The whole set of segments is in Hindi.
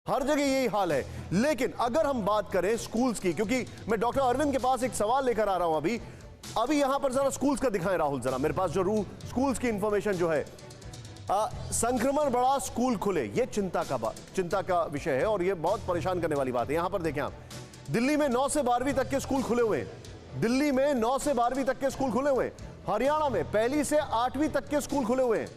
हर जगह यही हाल है। लेकिन अगर हम बात करें स्कूल्स की, क्योंकि मैं डॉक्टर अरविंद के पास एक सवाल लेकर आ रहा हूं अभी यहां पर जरा स्कूल्स का दिखाएं राहुल, जरा मेरे पास जो स्कूल्स की इंफॉर्मेशन जो है, संक्रमण बढ़ा, स्कूल खुले, ये चिंता का विषय है और ये बहुत परेशान करने वाली बात है। यहां पर देखें आप, दिल्ली में 9 से 12वीं तक के स्कूल खुले हुए हैं। दिल्ली में 9 से 12वीं तक के स्कूल खुले हुए हैं। हरियाणा में 1 से 8वीं तक के स्कूल खुले हुए हैं।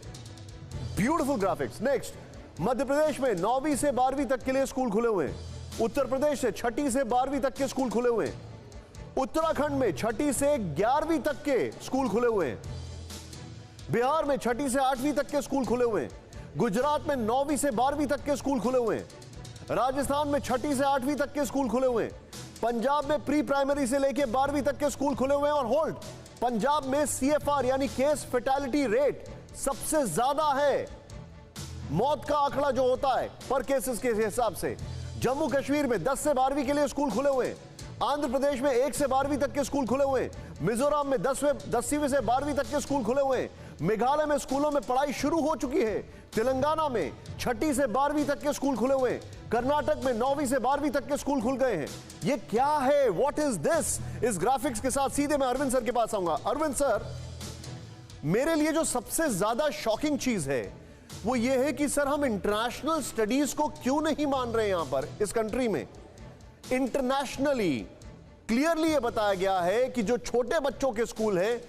Beautiful graphics. Next, Madhya Pradesh में 9वीं से 12वीं तक के लिए स्कूल खुले हुए हैं। उत्तर प्रदेश से 6ठी से 12वीं तक के स्कूल खुले हुए हैं। उत्तराखंड में 6ठी से 11वीं तक के स्कूल खुले हुए हैं। बिहार में 6ठी से 8वीं तक के स्कूल खुले हुए हैं। गुजरात में 9वीं से 12वीं तक के स्कूल खुले हुए हैं। राजस्थान में 6ठी से 8वीं तक के स्कूल खुले हुए हैं। पंजाब में प्री प्राइमरी से लेकर 12वीं तक के स्कूल खुले हुए हैं। और होल्ड, पंजाब में CFR यानी केस फैटेलिटी रेट सबसे ज्यादा है, मौत का आंकड़ा जो होता है पर केसेस के हिसाब से। जम्मू कश्मीर में 10 से 12वीं के लिए स्कूल खुले हुए हैं। आंध्र प्रदेश में 1 से 12वीं तक के स्कूल खुले हुए हैं। मिजोरम में 10वीं से 12वीं तक के स्कूल खुले हुए हैं। मेघालय में स्कूलों में पढ़ाई शुरू हो चुकी है। तेलंगाना में 6ठी से 12वीं तक के स्कूल खुले हुए हैं। कर्नाटक में 9वीं से 12वीं तक के स्कूल खुल गए हैं। ये क्या है? What is this? इस ग्राफिक्स के साथ सीधे मैं अरविंद सर के पास आऊंगा। अरविंद सर, मेरे लिए जो सबसे ज्यादा शॉकिंग चीज है वो ये है कि सर, हम इंटरनेशनल स्टडीज को क्यों नहीं मान रहे? यहां पर इस कंट्री में इंटरनेशनली क्लियरली ये बताया गया है कि जो छोटे बच्चों के स्कूल हैं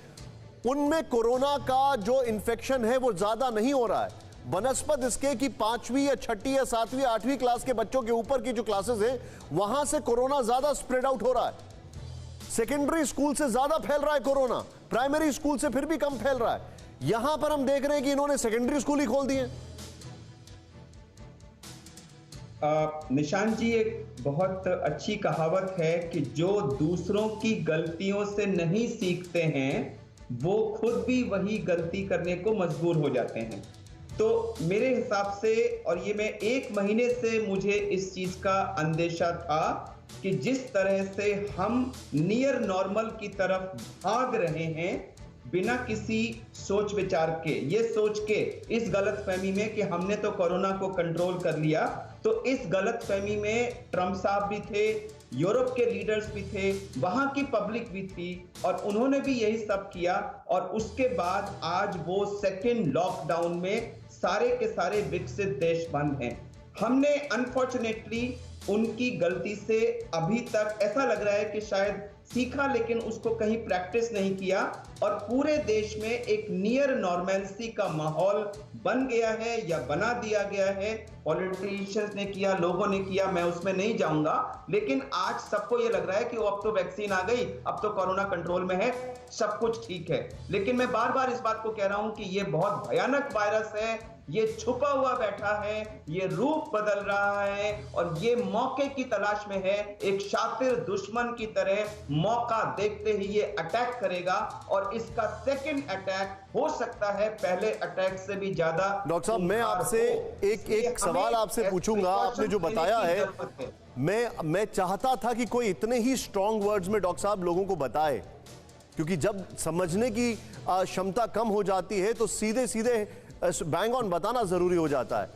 उनमें कोरोना का जो इन्फेक्शन है वो ज्यादा नहीं हो रहा है, बनस्पत इसके कि 5वीं या 6ठी या 7वीं 8वीं क्लास के बच्चों के ऊपर की जो क्लासेस हैं वहां से कोरोना ज्यादा स्प्रेड आउट हो रहा है। सेकेंडरी स्कूल से ज्यादा फैल रहा है कोरोना, प्राइमरी स्कूल से फिर भी कम फैल रहा है। यहां पर हम देख रहे हैं कि इन्होंने सेकेंडरी स्कूल ही खोल दिए। निशांत जी, एक बहुत अच्छी कहावत है कि जो दूसरों की गलतियों से नहीं सीखते हैं वो खुद भी वही गलती करने को मजबूर हो जाते हैं। तो मेरे हिसाब से, और ये मैं 1 महीने से मुझे इस चीज का अंदेशा था कि जिस तरह से हम नियर नॉर्मल की तरफ भाग रहे हैं बिना किसी सोच विचार के, ये सोच के, इस गलतफहमी में कि हमने तो कोरोना को कंट्रोल कर लिया, तो इस गलतफहमी में ट्रंप साहब भी थे, यूरोप के लीडर्स भी थे, वहां की पब्लिक भी थी और उन्होंने भी यही सब किया। और उसके बाद आज वो सेकेंड लॉकडाउन में सारे के सारे विकसित देश बंद हैं। हमने अनफॉर्चुनेटली उनकी गलती से अभी तक ऐसा लग रहा है कि शायद सीखा, लेकिन उसको कहीं प्रैक्टिस नहीं किया और पूरे देश में एक नियर नॉर्मलसी का माहौल बन गया है या बना दिया गया है। पॉलिटिशियंस ने किया, लोगों ने किया, मैं उसमें नहीं जाऊंगा, लेकिन आज सबको ये लग रहा है कि अब तो वैक्सीन आ गई, अब तो कोरोना कंट्रोल में है, सब कुछ ठीक है। लेकिन मैं बार बार इस बात को कह रहा हूं कि ये बहुत भयानक वायरस है, ये छुपा हुआ बैठा है, ये रूप बदल रहा है और ये मौके की तलाश में है। एक शातिर दुश्मन की तरह मौका देखते ही ये अटैक करेगा और इसका सेकंड अटैक हो सकता है पहले अटैक से भी ज्यादा। डॉक्टर साहब, मैं आपसे एक सवाल आपसे पूछूंगा। आपने जो बताया है, मैं चाहता था कि कोई इतने ही स्ट्रॉन्ग वर्ड्स में डॉक्टर साहब लोगों को बताए, क्योंकि जब समझने की क्षमता कम हो जाती है तो सीधे सीधे बैंग ऑन बताना जरूरी हो जाता है।